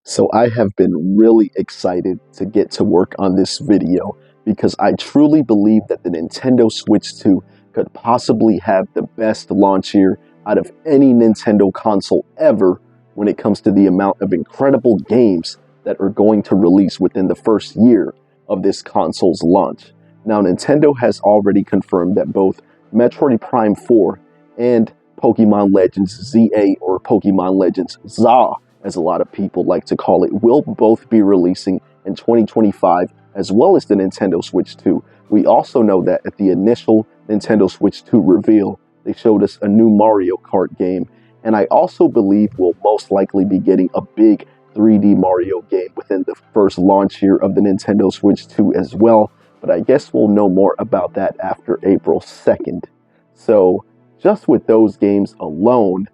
So I have been really excited to get to work on this video because I truly believe that the Nintendo Switch 2 could possibly have the best launch year out of any Nintendo console ever when it comes to the amount of incredible games that are going to release within the first year of this console's launch. Now, Nintendo has already confirmed that both Metroid Prime 4 and Pokemon Legends ZA, or Pokemon Legends ZA, as a lot of people like to call it, will both be releasing in 2025, as well as the Nintendo Switch 2. We also know that at the initial Nintendo Switch 2 reveal, they showed us a new Mario Kart game, and I also believe we'll most likely be getting a big 3D Mario game within the first launch year of the Nintendo Switch 2 as well, but I guess we'll know more about that after April 2nd. So, just with those games alone,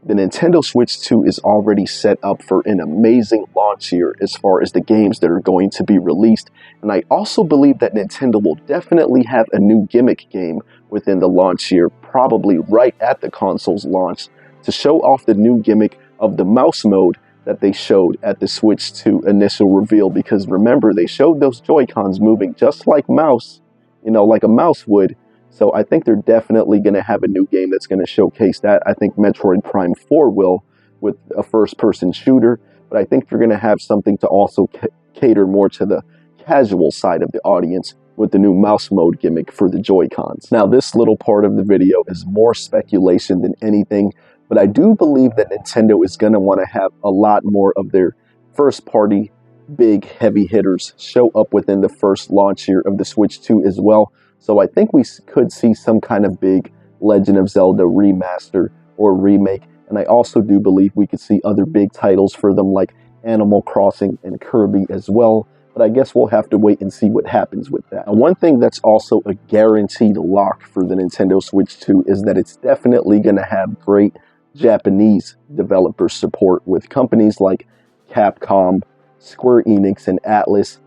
the Nintendo Switch 2 is already set up for an amazing launch year as far as the games that are going to be released. And I also believe that Nintendo will definitely have a new gimmick game within the launch year, probably right at the console's launch, to show off the new gimmick of the mouse mode that they showed at the Switch 2 initial reveal. Because remember, they showed those Joy-Cons moving just like mouse, like a mouse would. So I think they're definitely going to have a new game that's going to showcase that. I think Metroid Prime 4 will, with a first-person shooter. But I think they're going to have something to also cater more to the casual side of the audience with the new mouse mode gimmick for the Joy-Cons. Now, this little part of the video is more speculation than anything, but I do believe that Nintendo is going to want to have a lot more of their first-party, big, heavy hitters show up within the first launch year of the Switch 2 as well. So I think we could see some kind of big Legend of Zelda remaster or remake. And I also do believe we could see other big titles for them like Animal Crossing and Kirby as well. But I guess we'll have to wait and see what happens with that. And one thing that's also a guaranteed lock for the Nintendo Switch 2 is that it's definitely going to have great Japanese developer support with companies like Capcom, Square Enix, and Atlus.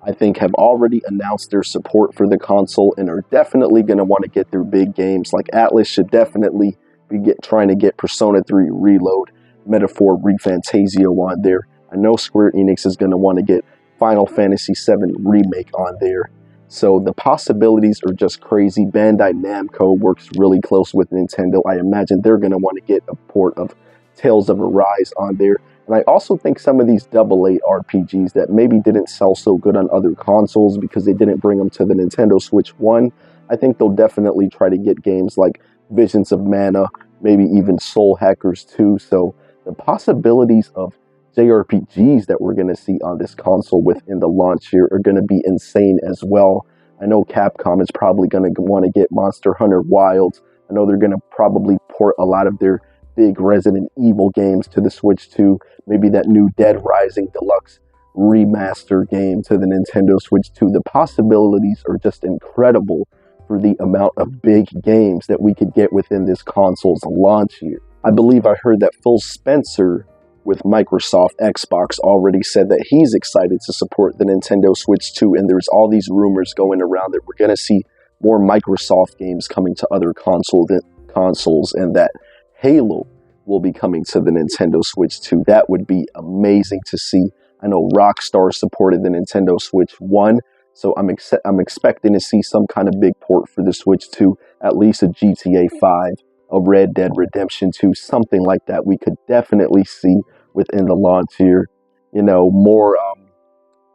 I think have already announced their support for the console and are definitely going to want to get their big games. Like Atlus should definitely be trying to get Persona 3 Reload, Metaphor ReFantazio on there. I know Square Enix is going to want to get Final Fantasy VII Remake on there. So the possibilities are just crazy. Bandai Namco works really close with Nintendo. I imagine they're going to want to get a port of Tales of Arise on there. And I also think some of these AA RPGs that maybe didn't sell so good on other consoles because they didn't bring them to the Nintendo Switch 1, I think they'll definitely try to get games like Visions of Mana, maybe even Soul Hackers 2. So the possibilities of JRPGs that we're going to see on this console within the launch year are going to be insane as well. I know Capcom is probably going to want to get Monster Hunter Wilds. I know they're going to probably port a lot of their big Resident Evil games to the Switch 2, maybe that new Dead Rising Deluxe remaster game to the Nintendo Switch 2. The possibilities are just incredible for the amount of big games that we could get within this console's launch year. I believe I heard that Phil Spencer with Microsoft Xbox already said that he's excited to support the Nintendo Switch 2, and there's all these rumors going around that we're going to see more Microsoft games coming to other consoles, and that Halo will be coming to the Nintendo Switch 2. That would be amazing to see. I know Rockstar supported the Nintendo Switch 1, so I'm expecting to see some kind of big port for the Switch 2, at least a GTA 5, a Red Dead Redemption 2, something like that we could definitely see within the launch year. More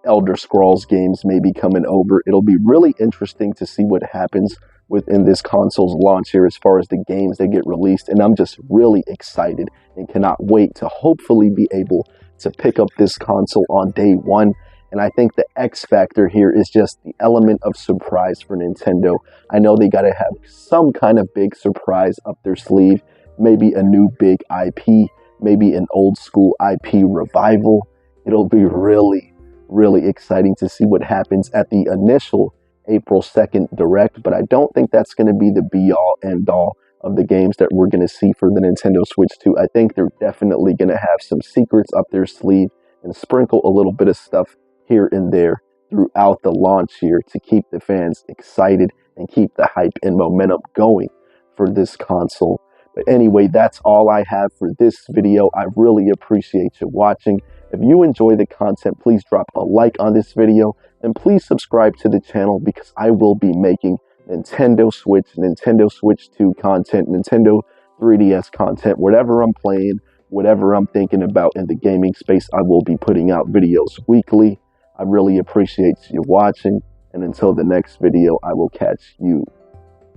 Elder Scrolls games may be coming over. It'll be really interesting to see what happens within this console's launch here as far as the games that get released, and I'm just really excited and cannot wait to hopefully be able to pick up this console on day one. And I think the X factor here is just the element of surprise for Nintendo. I know they got to have some kind of big surprise up their sleeve, maybe a new big IP, maybe an old school IP revival. It'll be really, really exciting to see what happens at the initial April 2nd Direct, but I don't think that's going to be the be-all, end-all of the games that we're going to see for the Nintendo Switch 2. I think they're definitely going to have some secrets up their sleeve and sprinkle a little bit of stuff here and there throughout the launch year to keep the fans excited and keep the hype and momentum going for this console. But anyway, that's all I have for this video. I really appreciate you watching. If you enjoy the content, please drop a like on this video and please subscribe to the channel because I will be making Nintendo Switch 2 content, Nintendo 3DS content, whatever I'm playing, whatever I'm thinking about in the gaming space. I will be putting out videos weekly. I really appreciate you watching, and until the next video, I will catch you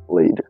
later.